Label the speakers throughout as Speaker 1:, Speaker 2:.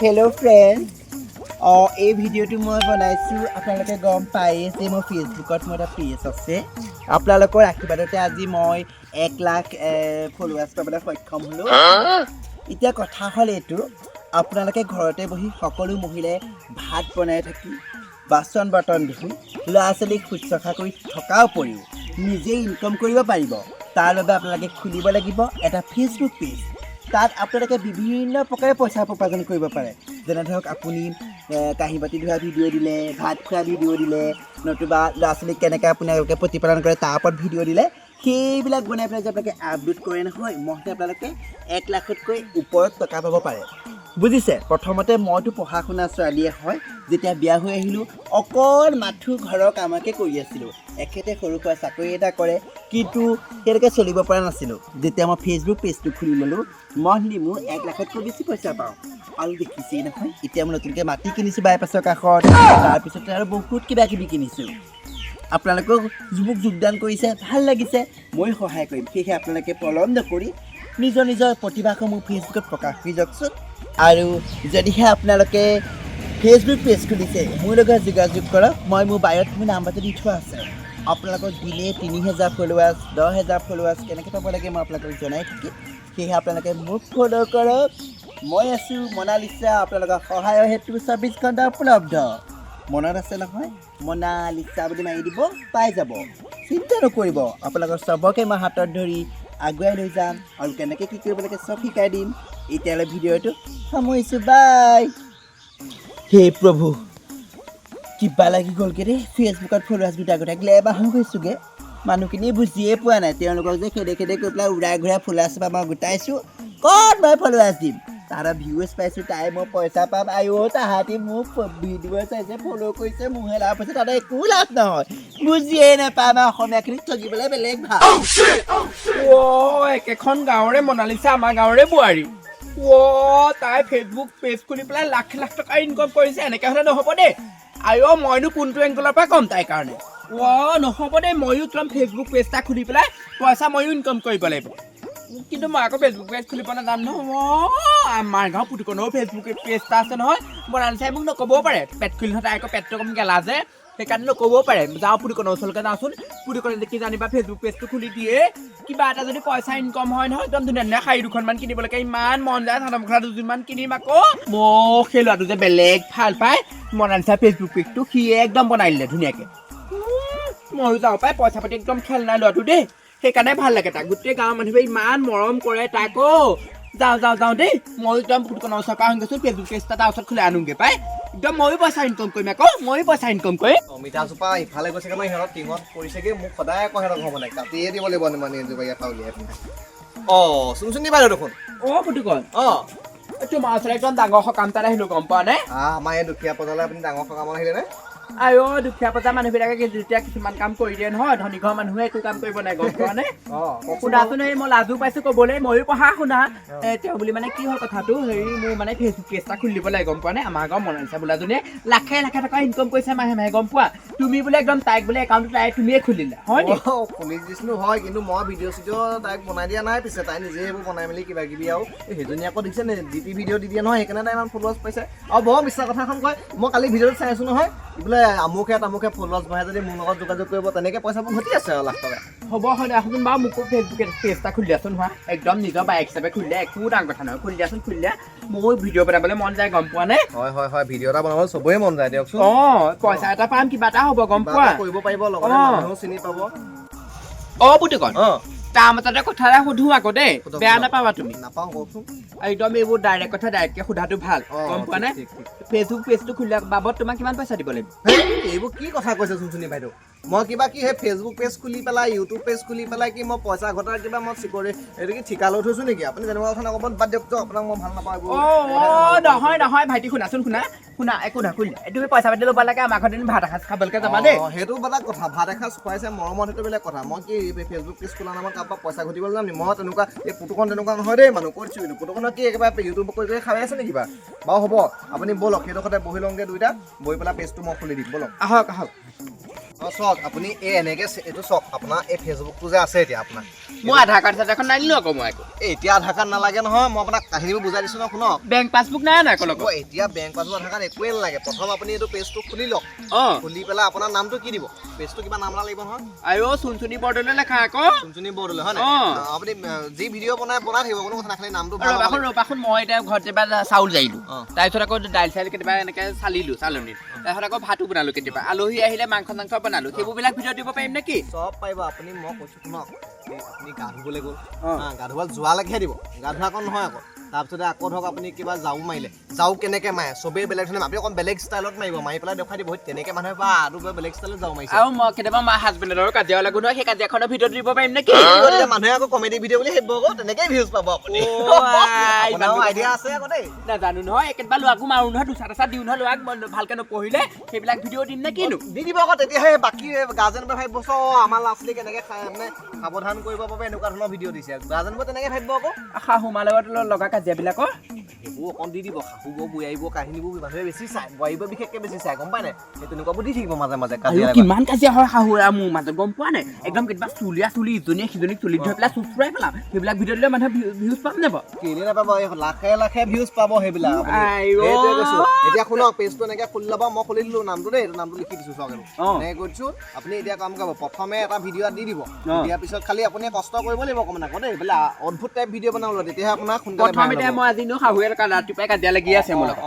Speaker 1: Hello friends. এই ভিডিঅ'টো মই বনাইছোঁ আপোনালোকে গম পায়েই যে মোৰ ফেচবুকত মোৰ এটা পেজ আছে আপোনালোকৰ আশীৰ্বাদতে আজি মই 1 লাখ ফলোৱাৰ্ছ পাবলৈ সক্ষম হ'লোঁ এতিয়া কথা হ'ল এইটো আপোনালোকে ঘৰতে বহি সকলো মহিলাই ভাত বনাই থাকি বাচন বৰ্তন ধুই ল'ৰা ছোৱালীক শুশ্ৰূষা কৰি থকাৰ উপৰিও নিজে ইনকাম কৰিব পাৰিব তাৰ বাবে আপোনালোকে খুলিব লাগিব এটা ফেচবুক পেজ তাত আপোনালোকে বিভিন্ন প্ৰকাৰে পইচা উপাৰ্জন কৰিব পাৰে যেনে ধৰক আপুনি কাঁহী বাতি ধোৱা ভিডিঅ' দিলে ভাত খোৱা ভিডিঅ' দিলে নতুবা ল'ৰা ছোৱালীক কেনেকৈ আপোনালোকে প্ৰতিপালন কৰে তাৰ ওপৰত ভিডিঅ' দিলে সেইবিলাক বনাই পেলাই যে আপোনালোকে আপলোড কৰে নহয় মহতে আপোনালোকে 1 লাখতকৈ ওপৰত টকা পাব পাৰে বুজিছে প্ৰথমতে মইতো পঢ়া শুনা ছোৱালীয়ে হয় যেতিয়া বিয়া হৈ আহিলোঁ অকল মাথো ঘৰৰ কামকে কৰি আছিলোঁ এখেতে সৰু সুৰা চাকৰি এটা কৰে কিন্তু তেনেকৈ চলিব পৰা নাছিলোঁ যেতিয়া মই ফেচবুক পেজটো খুলি ল'লোঁ মন্থলি মোৰ 1 লাখতকৈ বেছি পইচা পাওঁ আৰু দেখিছেই নহয় এতিয়া মই নতুনকৈ মাটি কিনিছোঁ বাইপাছৰ কাষত তাৰপিছতে আৰু বহুত কিবা কিবি কিনিছোঁ আপোনালোকেও মোক যোগদান কৰিছে ভাল লাগিছে মই সহায় কৰিম সেয়েহে আপোনালোকে পলম নকৰি নিজৰ নিজৰ প্ৰতিভাসমূহ ফেচবুকত প্ৰকাশ কৰি যাওকচোন আৰু যদিহে আপোনালোকে ফেচবুক পেজ খুলিছে মোৰ লগত যোগাযোগ কৰক মই মোৰ বায়'ত মোৰ নাম্বাৰটো দি থোৱা আছে আপোনালোকক দিলে 3000 ফলোৱাৰ্ছ 10000 ফলোৱাৰ্ছ কেনেকৈ পাব লাগে মই আপোনালোকক জনাই থাকিম সেয়েহে আপোনালোকে মোক ফ'ল' কৰক মই আছোঁ মনালিছা আপোনালোকৰ সহায়ৰ হেতু 24 ঘণ্টা উপলব্ধ মনত আছে নহয় মনালিছা বুলি মাৰি দিব পাই যাব চিন্তা নকৰিব আপোনালোকৰ চবকে মই হাতত ধৰি আগুৱাই লৈ যাম আৰু কেনেকৈ কি কৰিব লাগে চব শিকাই দিম এতিয়ালৈ ভিডিঅ'টো সামৰিছোঁ বাই হে প্ৰভু কিবা লাগি গ'লগৈ দেই ফেচবুকত ফলোৱাৰ্ছ গোটাই এবাৰ হৈ গৈছোঁগৈ মানুহখিনি বুজিয়ে পোৱা নাই তেওঁলোকক যে খেদে খেদে কৰি পেলাই উৰাই ঘূৰাই ফলোৱাৰ্ছ পৰা মই গোটাইছোঁ ক'ত মই ফলোৱাৰ্ছ দিম তাৰা ভিউজ পাইছোঁ তাই মই পইচা পাম তাহাঁতি মোক ভিডিঅ' চাইছে ফ'ল' কৰিছে মোৰহে লাভ হৈছে তাতে একো লাভ নহয় বুজিয়ে নাপায় আমাৰ অসমীয়াখিনিক ঠগিবলৈ বেলেগ ভাল
Speaker 2: একেখন গাঁৱৰে মনালিছা আমাৰ গাঁৱৰে বোৱাৰী তাই ফেচবুক পেজ খুলি পেলাই লাখ লাখ টকা ইনকম কৰিছে এনেকৈ হ'লে নহ'ব দেই মইনো কোনটো এংগলৰ পৰা ক'ম তাইৰ কাৰণে নহ'ব দেই ময়ো একদম ফেচবুক পেজ এটা খুলি পেলাই পইচা ময়ো ইনকম কৰিব লাগিব কিন্তু মই আকৌ ফেচবুক পেজ খুলিব নাজানো নহয় আমাৰ গাঁও পুতুকণৰো ফেচবুক পেজ এটা আছে নহয় মনালিছাই মোক নক'বও পাৰে পেট খুলি নহয় তাই আকৌ পেটটো অকণ গেলা যে সেইকাৰণে নক'বও পাৰে যাওঁ পুতুকণৰ ওচৰলৈকে যাওঁচোন পুতুকণে দেখি জানিবা ফেচবুক পেজটো খুলি দিয়ে কিবা এটা যদি পইচা ইনকম হয় নহয় একদম ধুনীয়া ধুনীয়া শাৰী দুখনমান কিনিবলৈকে ইমান মন যায় চাদৰ মেখেলা দুযোৰমান কিনিম আকৌ মোক সেই ল'ৰাটো যে বেলেগ ভাল পায় মনালিছা ফেচবুক পেজটো সিয়ে একদম বনাই দিলে ধুনীয়াকৈ ময়ো যাওঁ পাই পইচা পাতি একদম খেল নাই ল'ৰাটো দেই সেইকাৰণে ভাল লাগে তাক গোটেই গাঁৱৰ মানুহবোৰে ইমান মৰম কৰে তাক যাওঁ দেই মই একদম পুতুকণৰ ওচৰৰ পৰা গৈছোঁ ফেচবুক পেজ এটা তাৰ ওচৰত খোলাই আনোগৈ পাই একদম ময়ো পইচা ইনকম কৰিম আকৌ ময়ো পইচা ইনকম কৰিম
Speaker 3: অমিতাজোপা ইফালে গৈছে মানে সিহঁতৰ টিঙত পৰিছেগৈ মোক সদায় আকৌ সিহঁতক হ'ব নাই কাটিয়ে দিব লাগিব মানে এজোপা ইয়াৰ উলিয়াই পিনে চুনচুনি বাইদেউ দেখোন
Speaker 2: পুতুকণ তোমাৰ ওচৰত একদম ডাঙৰ সকাম তাত আহিলোঁ গম পোৱা নে
Speaker 3: আমাৰ এই দুখীয়া পজালৈ আপুনি ডাঙৰ সকামত আহিলে নে
Speaker 2: দুখীয়া পজা মানুহবিলাকে যেতিয়া কিছুমান কাম কৰি দিয়ে নহয় ধনী ঘৰ মানুহে একো কাম কৰিব নাই গম পোৱা নে শুনাচোন এই মই লাজো পাইছোঁ ক'বলৈ ময়ো পঢ়া শুনা তেওঁ বুলি মানে কি হ'ল কথাটো হেৰি মোৰ মানে ফেচবুক পেজ এটা খুলি দিব লাগে গম পোৱা নে আমাৰ গাঁৱৰ মনালিছা বোলাজনীয়ে লাখে লাখে টকা ইনকম কৰিছে মাহে মাহে গম পোৱা তুমি বোলে একদম তাইক বোলে একাউণ্টটো তাই তুমিয়ে খুলিলা হয় নি
Speaker 3: খুলি দিছিলোঁ হয় কিন্তু মই ভিডিঅ' চিডিঅ' তাইক বনাই দিয়া নাই পিছে তাই নিজে এইবোৰ বনাই মেলি কিবা কিবি আৰু সেইজনী আকৌ দেখিছে নে ডিপি ভিডিঅ' দি দিয়ে নহয় সেইকাৰণে তাই ইমান ফলোৱাৰ্ছ পাইছে আৰু বৰ মিছা কথা এখন কয় মই কালি ভিডিঅ'টো চাই আছোঁ নহয় বোলে আমুকে তামুকে ফলোৱাৰ্ছ বঢ়াই যদি মোৰ লগত যোগাযোগ কৰিব তেনেকৈ পইচাবোৰ ঘটি আছে আৰু লাখ টকা
Speaker 2: হ'ব হয় আহোচোন বাৰু মোকো ফেচবুক পেজ এটা খুলি দিয়াচোন হোৱা একদম নিজৰ বাইক হিচাপে খুলি দিয়া একো ডাঙৰ কথা নহয় খুলি দিয়াচোন খুলি দিয়া মোৰ ভিডিঅ' বনাবলৈ মন যায় গম পোৱা নে
Speaker 3: হয় ভিডিঅ' এটা বনাবলৈ চবৰে মন যায় দিয়কচোন
Speaker 2: পইচা এটা পাম কিবা এটা হ'ব গম পোৱা
Speaker 3: কৰিব পাৰিব লগতে মানুহো চিনি পাব
Speaker 2: পুতুকণ তাৰ মাজতে কথা এটা সুধো আকৌ দেই বেয়া নাপাবা তুমি
Speaker 3: নাপাওঁ কওকচোন
Speaker 2: একদম এইবোৰ ডাইৰেক্ট কথা ডাইৰেক্টকৈ সোধাটো ভাল গম পোৱা নে ফেচবুক পেজটো খোলাৰ বাবদ তোমাক কিমান পইচা দিব লাগিব
Speaker 3: এইবোৰ কি কথা কৈছে চুনচুনি বাইদেউ মই কিবা কি সেই ফেচবুক পেজ খুলি পেলাই ইউটিউব পেজ খুলি পেলাই কি মই পইচা ঘটাৰ কিবা মই চিকৰি এইটো কি ঠিকা লৈ থৈছোঁ নেকি আপুনি তেনেকুৱা কথা নক'ব বাদ দিয়কতো আপোনাক মই ভাল নাপাওঁ
Speaker 2: নহয় ভাইটি শুনাচোন শুনা একো নহয় খুলি তুমি পইচা পাতি ল'ব লাগে আমাৰ ঘৰত ভাত এসাঁজ খাবলৈকে যাবা দেই
Speaker 3: সেইটো বেলেগ কথা ভাত এসাঁজ খুৱাইছে মৰমত সেইটো বেলেগ কথা মই কি ফেচবুক পেজ খোলা নামত কাৰোবাৰ পইচা ঘটিবলৈ যাম নি মই তেনেকুৱা এই পুতুকণ তেনেকুৱা নহয় দেই মানুহ কৈছোঁ কিন্তু পুতুকণৰ কি একেবাৰে ইউটিউব কৰি খাই আছে নেকি কিবা বাৰু হ'ব আপুনি ব'লক সেইডোখৰতে বহি লওঁগৈ দুইটা বহি পেলাই পেজটো মই খুলি দিম ব'লক
Speaker 2: আহক
Speaker 3: চাওক আপুনি এই এনেকে এইটো চাওক আপোনাৰ এই ফেচবুকটো যে আছে এতিয়া আপোনাৰ
Speaker 2: মই আধাৰ কাৰ্ড চাৰ্ডখন নাই দিলোঁ আকৌ মই আকৌ
Speaker 3: এতিয়া আধাৰ কাৰ্ড নালাগে নহয় মই আপোনাক কাহিনীবোৰ বুজাই দিছোঁ ন শুনক
Speaker 2: বেংক পাছবুক নাই নাই আকৌ লগত
Speaker 3: এতিয়া বেংক পাছবুক আধাৰ কাৰ্ড একোৱেই নালাগে প্ৰথম আপুনি এইটো পেজটো খুলি লওক খুলি পেলাই আপোনাৰ নামটো কি দিব পেজটো কিবা নাম লাগিব নহয়
Speaker 2: আৰু চুনচুনি বৰদলৈ লেখা আকৌ
Speaker 3: চুনচুনি বৰদলৈ হয় নাই আপুনি যি ভিডিঅ' বনাই থাকিব কোনো কথা নাখালি নামটো
Speaker 2: ৰবাখন মই এতিয়া ঘৰত যেনিবা চাউল জাৰিলোঁ তাৰপিছত আকৌ দাইল চাইল কেতিয়াবা এনেকৈ চালিলোঁ চালনীত তাৰপিছত আকৌ ভাতো বনালোঁ কেতিয়াবা আলহী আহিলে মাংস বনালোঁ সেইবোৰবিলাক ভিডিঅ' দিব পাৰিম নেকি
Speaker 3: চব পাৰিব আপুনি মই কৈছোঁ শুনক আপুনি গা ধুবলৈ গ'ল গা ধুবলৈ যোৱালৈকে দিব গা ধোৱা আকৌ নহয় আকৌ তাৰপিছতে আকৌ ধৰক আপুনি কিবা যাও মাৰিলে যাও কেনেকৈ মাৰে চবেই বেলেগ ধৰণে আপুনি অকণ বেলেগ ষ্টাইলত মাৰিব মাৰি পেলাই দেখুৱাই দিব তেনেকৈ মানুহে বা আৰু বেলেগ ষ্টাইলত যাও মাৰিছে
Speaker 2: আৰু মই কেতিয়াবা মা হাজবেণ্ডৰ কাজিয়া লাগো নহয় সেই কাজিয়াখনৰ ভিডিঅ' দিব পাৰিম নেকি
Speaker 3: মানুহে আকৌ কমেডি ভিডিঅ' বুলি ভাবিব আকৌ তেনেকৈ ভিউজ পাব আপুনি আইডিয়া আছে আকৌ দেই
Speaker 2: নাজানো নহয় একেবাৰে ল'ৰাকো মাৰো নহয় দুচাত এচাত দিওঁ নহয় ল'ৰাক ভালকৈ নপঢ়িলে সেইবিলাক ভিডিঅ' দিম নে কিনো
Speaker 3: দি দিব আকৌ তেতিয়াহে বাকী গাৰ্জেনবোৰে ভাবিব আমাৰ ল'ৰা ছোৱালী কেনেকৈ মানে সাৱধান কৰিব বাবে এনেকুৱা ধৰণৰ ভিডিঅ' দিছে গাৰ্জেনবোৰে তেনেকৈ ভাবিব আকৌ
Speaker 2: শাহুমাৰ লগত লগা কাজিয়াবিলাকৰ
Speaker 3: সেইবোৰ অকণ দি দিব শাহুব বুঢ়াইব কাহিনীবোৰ মানুহে বেছি চাই বোৱাৰীবোৰ বিশেষকৈ বেছি চাই গম পাই নাই সেই তেনেকুৱাবোৰ দি থাকিব মাজে মাজে
Speaker 2: কিমান কাজিয়া হয় শাহু আৰু মোৰ মাজত গম পোৱা নাই একদম কেতিয়াবা চুলিয়া চুলি ইজনীয়ে সিজনীক চুলি ধৰি পেলাই চুচুৰাই পেলাম সেইবিলাক ভিডিঅ' দিলে মানুহে ভিউজ পাম নে বাৰু
Speaker 3: কেলে নাপাব লাখে লাখে ভিউজ পাব সেইবিলাক এতিয়া শুনক পেজটো এনেকৈ খুলি ল'ব মই খুলি দিলোঁ নামটো দেই এইটো নামটো লিখি দিছোঁ চাওক এনেকৈ কৈছোঁ আপুনি এতিয়া কাম কৰিব প্ৰথমে এটা ভিডিঅ' দি দিব দিয়াৰ পিছত খালি আপুনি কষ্ট কৰিব লাগিব অকণমান আকৌ দেই এইবিলাক অদ্ভুত টাইপ ভিডিঅ' বনাব তেতিয়াহে আপোনাৰ
Speaker 2: সোনকালে মই আজি শাহুৱে ৰাতিপুৱাই কাজিয়া লাগি আছে মোৰ লগত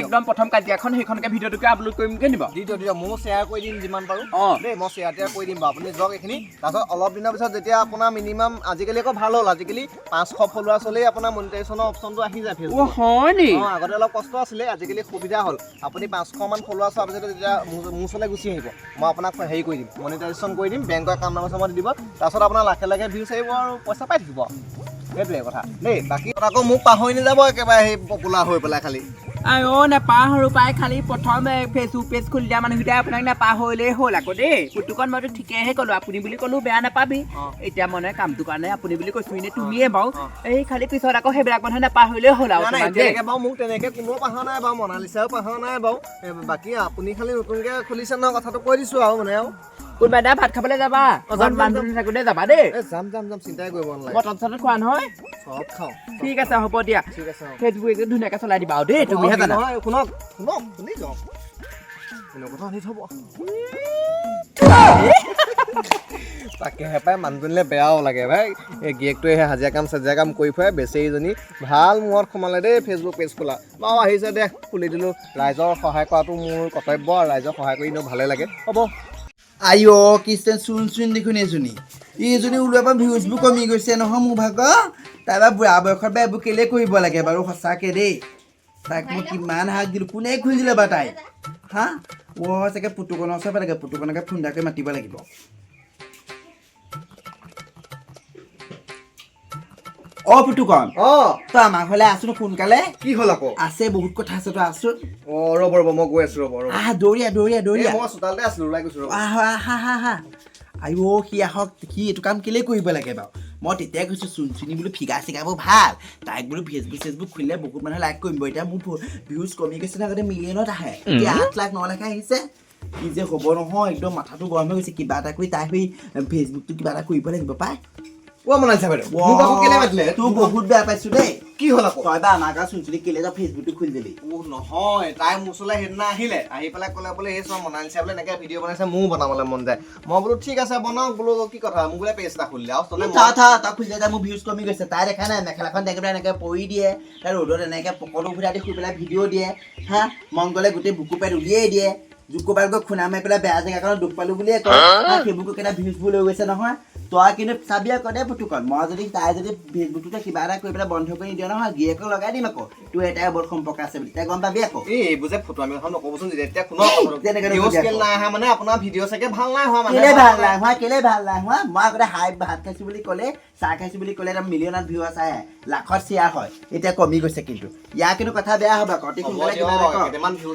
Speaker 2: একদম প্ৰথম কাজিয়াখন সেইখনকে ভিডিঅ'টোকে আপলোড কৰিম কে নিব
Speaker 3: দি দিয়ক ময়ো শ্বেয়াৰ কৰি দিম যিমান পাৰোঁ দেই মই শ্বেয়াৰ কৰি দিম বাৰু আপুনি যাওক এইখিনি তাৰপিছত অলপ দিনৰ পিছত যেতিয়া আপোনাৰ মিনিমাম আজিকালি আকৌ ভাল হ'ল আজিকালি 500 ফলোৱাৰ্ছ হ'লেই আপোনাৰ মনিটাইজেশ্যনৰ অপশ্যনটো আহি যায় ফেচবুক
Speaker 2: হয় নি
Speaker 3: আগতে অলপ কষ্ট আছিলে আজিকালি সুবিধা হ'ল আপুনি 500 মান ফলোৱাৰ্ছ হোৱাৰ পিছত যেতিয়া মোৰ ওচৰলৈ গুচি আহিব মই আপোনাক হেৰি কৰি দিম মনিটাইজেশ্যন কৰি দিম বেংকৰ একাউণ্ট নম্বৰ চামৰ দি দিব তাৰপিছত আপোনাৰ লাখে লাখে ভিউজ আহিব আৰু পইচা পাই থাকিব সেইটোৱে কথা দেই বাকী আকৌ মোক পাহৰি নাযাব একেবাৰে সেই পপুলাৰ হৈ পেলাই খালি
Speaker 2: নেপাহৰো পাই খালি প্ৰথম ফেচবুক পেজ খুলি দিয়া মানুহকেইটাই আপোনাক নেপাহৰিলেই হ'ল আকৌ দেই পুতুকত মইতো ঠিকেহে ক'লো আপুনি বুলি ক'লো বেয়া নাপাবি এতিয়া মানে কামটো কাৰণে আপুনি বুলি কৈছো এনেই তুমিয়ে বাৰু এই খালি পিছত আকৌ সেইবিলাক মানুহে নেপাহৰিলেই হ'ল আৰু
Speaker 3: তেনেকৈ বাৰু মোক তেনেকৈ কোনেও পাহৰা নাই বাৰু মনালিছাও পাহৰা নাই বাৰু বাকী আপুনি খালি নতুনকৈ খুলিছে ন কথাটো কৈ দিছোঁ আৰু মানে আৰু
Speaker 2: কোনোবা এটা ভাত খাবলৈ যাবা থাকোঁতে যাবা দেই
Speaker 3: যাম চিন্তাই কৰিব নালাগে
Speaker 2: মটন চটন খোৱা নহয়
Speaker 3: চব খাওঁ
Speaker 2: ঠিক আছে হ'ব দিয়া
Speaker 3: ঠিক আছে
Speaker 2: ফেচবুক ধুনীয়াকৈ চলাই দিবা আৰু দেই তুমিহে জানা
Speaker 3: শুনক শুনি যাওক কথা শুনি থ'ব তাকেহে পাই মানুহজনীলৈ বেয়াও লাগে ভাই এই গিয়েকটোৱে সেই হাজিৰা কাম কৰি ফুৰে বেচেৰীজনী ভাল মূৰত সোমালে দেই ফেচবুক পেজ খোলা বাৰু আহিছে দে খুলি দিলোঁ ৰাইজৰ সহায় কৰাটো মোৰ কৰ্তব্য আৰু ৰাইজক সহায় কৰি এনেও ভালে লাগে হ'ব
Speaker 1: আইঅ কিষ্টেন চুন দেখোন এইজনী ওলোৱাৰ পৰা ভিউজবোৰ কমি গৈছে নহয় মোৰ ভাগৰ তাৰপৰা বুঢ়া বয়সত বা এইবোৰ কেলৈ কৰিব লাগে বাৰু সঁচাকৈ দেই তাইক মই কিমান হাক দিলোঁ কোনে খুজিলে বাৰু তাই হা চাগে পুতুকনৰ ওচৰত লাগে পুতুকনকে ফোন এটা কৰি মাতিব লাগিব পুতুকন তই আমাৰ ঘৰলৈ আছোন সোনকালে
Speaker 3: কি হ'ল আকৌ
Speaker 1: আছে বহুত কথা আছে তই আছোন
Speaker 3: ৰ'ব মই গৈ আছোঁ ৰ'ব
Speaker 1: দৌৰিয়া
Speaker 3: মই চোতালতে আছিলোঁ ওলাই গৈছোঁ ৰ'ব
Speaker 1: আইঅ সি আহক সি এইটো কাম কেলৈ কৰিব লাগে বাৰু মই তেতিয়াই কৈছোঁ চুনচুনি বোলো ফিগাৰ চিগাৰবোৰ ভাল তাইক বোলো ফেচবুক খুলিলে বহুত মানুহে লাইক কৰিম এতিয়া মোৰ ভিউজ কমি গৈছে আগতে মিলিয়নত আহে এতিয়া 8 লাখ 9 লাখ আহিছে কি যে হ'ব নহয় একদম মাথাটো গৰম হৈ গৈছে কিবা এটা কৰি তাই হৈ ফেচবুকটো কিবা এটা কৰিব লাগিব পাই
Speaker 3: মনালিছা বাইদেউ মোক আকৌ কেলে মাতিলে
Speaker 1: তোৰ বহুত বেয়া পাইছোঁ দেই
Speaker 3: কি হ'ল আকৌ
Speaker 1: তই বা আমাৰ গাঁৱৰ চুনচুনি কেলে তই ফেচবুকটো খুলি দিলি
Speaker 3: নহয় তাই মোৰ ওচৰলৈ সেইদিনা আহিলে আহি পেলাই ক'লে বোলে এই চোৱা মনালিছা বোলে এনেকৈ ভিডিঅ' বনাইছে মোৰো বনাবলৈ মন যায় মই বোলো ঠিক আছে বনাওক বোলো কি কথা মোক বোলে পেজ এটা খুলিলে আৰু
Speaker 1: তই খুলিলে তাই মোৰ ভিউজ কমি গৈছে তাই দেখা নাই মেখেলাখন দেখি পেলাই এনেকৈ পৰি দিয়ে তাই ৰ'দত এনেকৈ পকৰটো ঘূৰাই দি শুই পেলাই ভিডিঅ' দিয়ে হা মন গ'লে গোটেই বুকু পেট উলিয়াই দিয়ে জোকো পালকৈ খুনা মাৰি পেলাই বেয়া জেগাখনত দুখ পালোঁ বুলিয়ে কয় সেইবোৰ কেইটা ভিউজবোৰ লৈ গৈছে নহয় তই কিন্তু চাবি আকৌ দে পুতুকন মই যদি তাই যদি ফেচবুকটোতে কিবা এটা কৰি পেলাই বন্ধ কৰি নিদিয় নহয় গিয়েকক লগাই দিম আকৌ তোৰ এটাই বৰ সম্পৰ্ক আছে বুলি তাই গম পাবি আকৌ
Speaker 3: এইবোৰ যে ফটো আমি এখন নক'বচোন যেতিয়া মানে আপোনাৰ ভিডিঅ' চাগে ভাল নাই হোৱা
Speaker 1: কেলে ভাল নাই হোৱা মই আগতে হাই ভাত খাইছোঁ বুলি ক'লে চাহ খাইছোঁ বুলি ক'লে এটা মিলিয়নত ভিউ আছে লাখত শ্বেয়াৰ হয় এতিয়া কমি গৈছে কিন্তু ইয়াৰ কিন্তু কথা বেয়া হ'ব আকৌ অতি সোনকালে কিবা এটা কৰ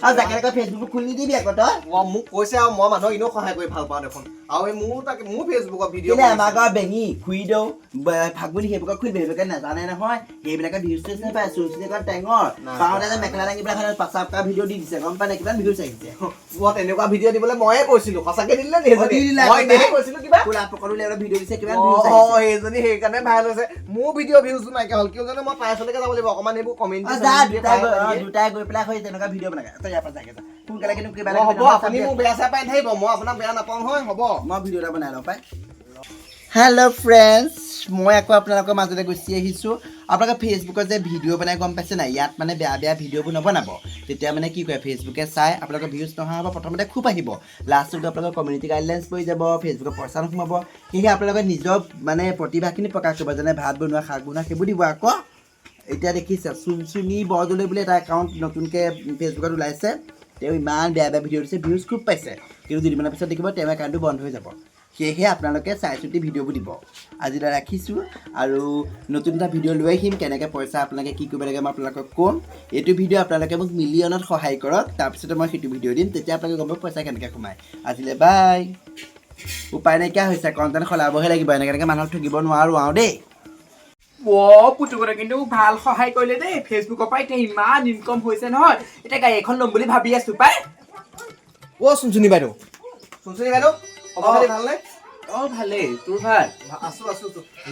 Speaker 1: আৰু জাকে ফেচবুক খুলি নিদিবি আকৌ তই
Speaker 3: মোক কৈছে আৰু মই মানুহক এনেও সহায় কৰি ভাল পাওঁ দেখোন আৰু এই মোৰ ফেচবুকৰ ভিডিঅ'
Speaker 1: কেলে আমাৰ গাঁৱৰ বেঙি খুই দিওঁ ফাগুনি সেইবোৰক খুলি সেইবোৰকে নাজানে নহয় সেইবিলাকে ভিউজ চিউজ নাপায় চুলচিলিকৰ টেঙৰ পাওঁতে যে মেখেলা দাঙি পেলাই পাচাপ কৰা ভিডিঅ' দি দিছে গম পাই নাই কিমান ভিউজ আহিছে
Speaker 3: মই তেনেকুৱা ভিডিঅ' দিবলৈ ময়ে কৈছিলোঁ সঁচাকে দিলে কৈছিলোঁ কিবা
Speaker 1: কোলা পকৰো ভিডিঅ' দিছে কিমান ভিউজ
Speaker 3: সেইজনী সেইকাৰণে ভাইৰেল হৈছে মোৰ ভিডিঅ' ভিউজ নাইকিয়া হ'ল কিয় জানো মই পাইছলৈকে যাব লাগিব অকণমান এইবোৰ কমেণ্ট
Speaker 1: দুটাই গৈ পেলাই হৈ তেনেকুৱা ভিডিঅ' বনাই তই ইয়াৰ পৰা যাগে সোনকালে কিন্তু কিবা
Speaker 3: হ'ব আপুনি মোক বেয়া চাই পাই থাকিব মই আপোনাক বেয়া নাপাওঁ নহয় হ'ব
Speaker 1: মই ভিডিঅ' এটা বনাই লওঁ পাই হেল্ল' ফ্ৰেণ্ডছ মই আকৌ আপোনালোকৰ মাজতে গুচি আহিছোঁ আপোনালোকে ফেচবুকত যে ভিডিঅ' বনাই গম পাইছে নাই ইয়াত মানে বেয়া ভিডিঅ'বোৰ নবনাব তেতিয়া মানে কি কৰে ফেচবুকে চাই আপোনালোকৰ ভিউজ নহা হ'ব প্ৰথমতে খুব আহিব লাষ্টত আপোনালোকৰ কমিউনিটি গাইডলাইনছ পৰি যাব ফেচবুকৰ পইচা নোসোমাব সেয়েহে আপোনালোকে নিজৰ মানে প্ৰতিভাখিনি প্ৰকাশ কৰিব যেনে ভাত বনোৱা শাক বনোৱা সেইবোৰ দিব আকৌ এতিয়া দেখিছে চুনচুনি বৰদলৈ বুলি এটা একাউণ্ট নতুনকৈ ফেচবুকত ওলাইছে তেওঁ ইমান বেয়া ভিডিঅ' দিছে ভিউজ খুব পাইছে কিন্তু দুদিনমানৰ পিছত দেখিব তেওঁৰ একাউণ্টটো বন্ধ হৈ যাব সেয়েহে আপোনালোকে চাই চিতি ভিডিঅ'বোৰ দিব আজিলৈ ৰাখিছোঁ আৰু নতুন এটা ভিডিঅ' লৈ আহিম কেনেকৈ পইচা আপোনালোকে কি কৰিব লাগে মই আপোনালোকক ক'ম এইটো ভিডিঅ' আপোনালোকে মোক মিলিয়নত সহায় কৰক তাৰপিছতে মই সেইটো ভিডিঅ' দিম তেতিয়া আপোনালোকে গম পাব পইচা কেনেকৈ সোমায় আজিলৈ বাই উপায় নাইকিয়া হৈছে কণ্টেণ্ট সলাবহে লাগিব এনেকৈ মানুহক ঠগিব নোৱাৰোঁ আৰু দেই
Speaker 2: পুতুকৰে কিন্তু ভাল সহায় কৰিলে দেই ফেচবুকৰ পৰা এতিয়া ইমান ইনকম হৈছে নহয় এতিয়া গাড়ী এখন ল'ম বুলি ভাবি আছো পাই
Speaker 3: চুনচুনি বাইদেউ খবৰ ভালনে
Speaker 2: ভালেই তোৰ ভাল
Speaker 3: আছো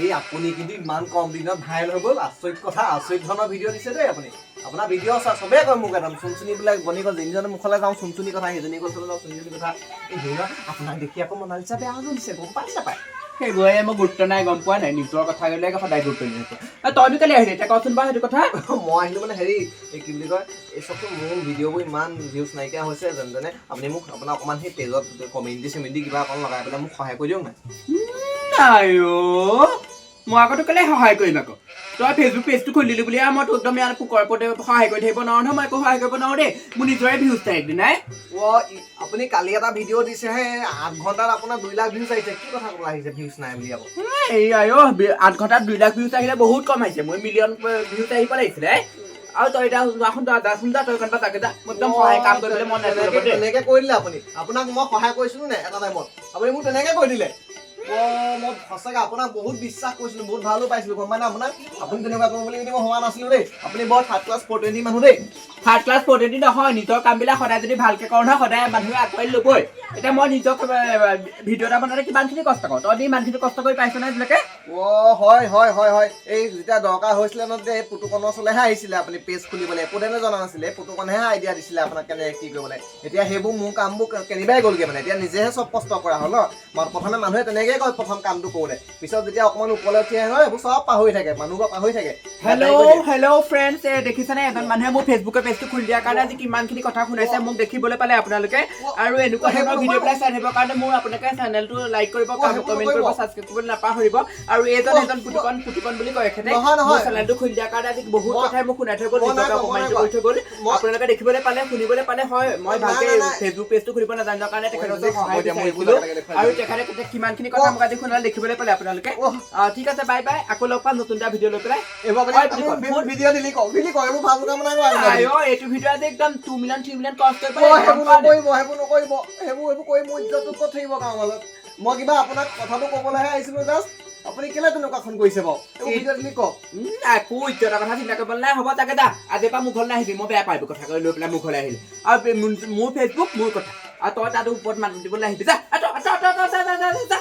Speaker 3: এই আপুনি কিন্তু ইমান কম দিনত ভাইৰেল হৈ গ'ল আচৰিত কথা আচৰিত ধৰণৰ ভিডিঅ' দিছে দেই আপুনি আপোনাৰ ভিডিঅ' চবেই কয় মোক একদম চুনচুনি বিলাক বনি গ'ল যিজনে মুখলৈ যাওঁ চুনচুনি কথা সেইজনী গ'ল যাওঁ চুনচুনি কথা এই হেৰি আপোনাক দেখি আকৌ মনালিছা বেয়া জ্বলিছে গম পাইছে নাপায়
Speaker 2: সেইবোৰে মই গুৰুত্ব নাই গম পোৱা নাই নিজৰ কথা গ'লে সদায় গুৰুত্ব নিদিওঁ তইনো কেলে আহিলি এতিয়া কচোন বাৰু সেইটো কথা
Speaker 3: মই আহিলোঁ মানে হেৰি এই কি বুলি কয় এই চবচোন মোৰ ভিডিঅ'বোৰ ইমান ভিউজ নাইকিয়া হৈছে যেনে আপুনি মোক আপোনাৰ অকণমান সেই পেজত কমেণ্টি কিবা অকণ লগাই পেলাই মোক সহায় কৰি দিয়ক
Speaker 2: নাই মই আকৌ কেলে সহায় কৰিম আকৌ তই ফেচবুক পেজটো খুলিলি বুলি মই তোক একদম ইয়াৰ পোকৰ ওপৰতে সহায় কৰি থাকিব নোৱাৰো নহয় মই একো সহায় কৰিব নোৱাৰো দেই মোৰ নিজৰে ভিউজ নাই একদিন নাই
Speaker 3: আপুনি কালি এটা ভিডিঅ' দিছেহে 8 ঘণ্টাত আপোনাৰ 2 লাখ ভিউজ আহিছে কি কথা ক'ব আহিছে ভিউজ নাই বুলি আকৌ
Speaker 2: এই 8 ঘণ্টাত 2 লাখ ভিউজ আহিলে বহুত কম আহিছে মই মিলিয়ন ভিউজ আহিব লাগিছিলে আৰু তই এতিয়া তই কোনোবা তাকে যা মই একদম সহায় কাম কৰিবলৈ মন নাই
Speaker 3: তেনেকৈ কৰি দিলে আপুনি আপোনাক মই সহায় কৰিছিলোঁ নে এটা টাইমত আপুনি মোক তেনেকৈ কৰি দিলে মই সঁচাকৈ আপোনাক বহুত বিশ্বাস কৰিছিলোঁ বহুত ভালো পাইছিলোঁ গম পাই না আপোনাক আপুনি তেনেকুৱা কৰোঁ বুলি মই হোৱা নাছিলোঁ দেই আপুনি বৰ থাৰ্ড ক্লাছ 420 মানুহ দেই
Speaker 2: থাৰ্ড ক্লাছ 420 নহয় নিজৰ কামবিলাক সদায় যদি ভালকৈ কৰোঁ নহয় সদায় মানুহে আগুৱাই ল'বই এতিয়া মই নিজক ভিডিঅ' এটা বনাওঁতে কিমানখিনি কষ্ট কৰোঁ তই ইমানখিনি কষ্ট কৰি পাইছ নাই আজিলৈকে
Speaker 3: হয় এই যেতিয়া দৰকাৰ হৈছিলে ন যে এই পুতুকনৰ ওচৰলৈহে আহিছিলে আপুনি পেজ খুলিবলৈ একোতেনে জনা নাছিলে পুতুকনেহে আইডিয়া দিছিলে আপোনাক কেনেকৈ কি কৰিবলৈ এতিয়া সেইবোৰ মোৰ কামবোৰ কেনিবাই গ'লগৈ মানে এতিয়া নিজেহে চব কষ্ট কৰা হ'ল ন প্ৰথমে মানুহে তেনেকৈ কয় প্ৰথম কামটো কৰোঁতে পিছত যেতিয়া অকণমান ওপৰলৈ উঠি আহে নহয় এইবোৰ চব পাহৰি থাকে মানুহবোৰ পাহৰি থাকে
Speaker 2: হেল্ল' ফ্ৰেণ্ডছ দেখিছেনে এজন মানুহে মোৰ ফেচবুকৰ পেজটো খুলি দিয়াৰ কাৰণে আজি কিমানখিনি কথা শুনাইছে মোক দেখিবলৈ পালে আপোনালোকে আৰু এনেকুৱা ধৰণৰ ভিডিঅ'বিলাক চাই থাকিবৰ কাৰণে মোৰ আপোনালোকে চেনেলটো লাইক কৰিব কমেণ্ট কৰিব ছাবস্ক্ৰাইব কৰিবলৈ নাপাহৰিব আৰু এজন পুতুকন বুলি কয় এখেতে মোৰ চেনেলটো খুলি দিয়াৰ কাৰণে আজি বহুত কথাই মোক শুনাই থৈ গ'ল নিজকে অপমানিত কৰি থৈ গ'ল আপোনালোকে দেখিবলৈ পালে শুনিবলৈ পালে হয় মই ভালকৈ ফেচবুক পেজটো খুলিব নাজানাৰ কাৰণে তেখেতক সহায় বিচাৰিছিলোঁ আৰু তেখেতে কিমানখিনি কথা মোক আজি শুনালে দেখিবলৈ পালে আপোনালোকে ঠিক আছে বাই বাই আকৌ লগ পাম নতুন এটা ভিডিঅ' লৈ পেলাই এইটো ভিডিঅ' আজি একদম 2 মিলিয়ন 3 মিলিয়ন কষ্ট
Speaker 3: কৰিব মই কিবা আপোনাক কথাটো ক'বলৈহে আহিছিলোঁ জাষ্ট আপুনি কেলে তেনেকুৱাখন কৰিছে বাৰু
Speaker 2: একো ইজ্জতৰ কথা চিন্তা কৰিব নাই হ'ব তাকে দা আজিৰ পৰা মোৰ ঘৰলৈ নাহিবি মই বেয়া পাইবো কথা কৈ লৈ পেলাই মোৰ ঘৰলৈ আহিলে আৰু মোৰ ফেচবুক মোৰ কথা আৰু তই তাত ওপৰত মানুহ দিবলৈ আহিবি যা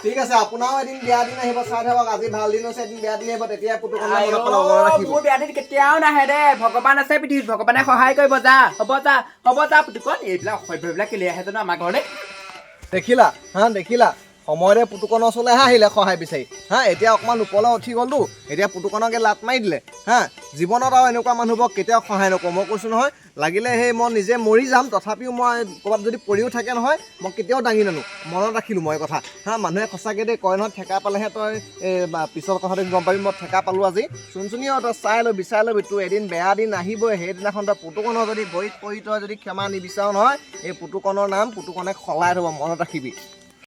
Speaker 3: ঠিক আছে আপোনাৰো এদিন বেয়া দিন আহিব চাই থাকক আজি ভাল দিন হৈছে এদিন বেয়া দিন আহিব তেতিয়া
Speaker 2: মোৰ বেয়া দিন কেতিয়াও নাহে দে ভগৱান আছে পৃথিৱীত ভগৱানে সহায় কৰিব যা হ'ব যা পুতুকন এইবিলাক অসভ্যবিলাক কেলে আহে জানো আমাৰ ঘৰলৈ
Speaker 3: দেখিলা সময়তে পুতুকনৰ ওচৰলৈহে আহিলে সহায় বিচাৰি এতিয়া অকণমান ওপৰলৈ উঠি গ'লতো এতিয়া পুতুকনকে লাট মাৰি দিলে জীৱনত আৰু এনেকুৱা মানুহবোৰক কেতিয়াও সহায় নকৰোঁ মই কৈছোঁ নহয় লাগিলে সেই মই নিজে মৰি যাম তথাপিও মই ক'ৰবাত যদি পৰিও থাকে নহয় মই কেতিয়াও দাঙি নানো মনত ৰাখিলোঁ মই কথা মানুহে সঁচাকৈ দেই কয় নহয় ঠেকা পালেহে তই পিছৰ কথাটো গম পাবি মই ঠেকা পালোঁ আজি চুনচুনিও তই চাই লৈ বিচাৰি ল'বি তোৰ এদিন বেয়া দিন আহিবই সেইদিনাখন তই পুতুকনৰ যদি ভৰিত পৰি তই যদি ক্ষমা নিবিচাৰ নহয় এই পুতুকনৰ নাম পুতুকনে সলাই থ'ব মনত ৰাখিবি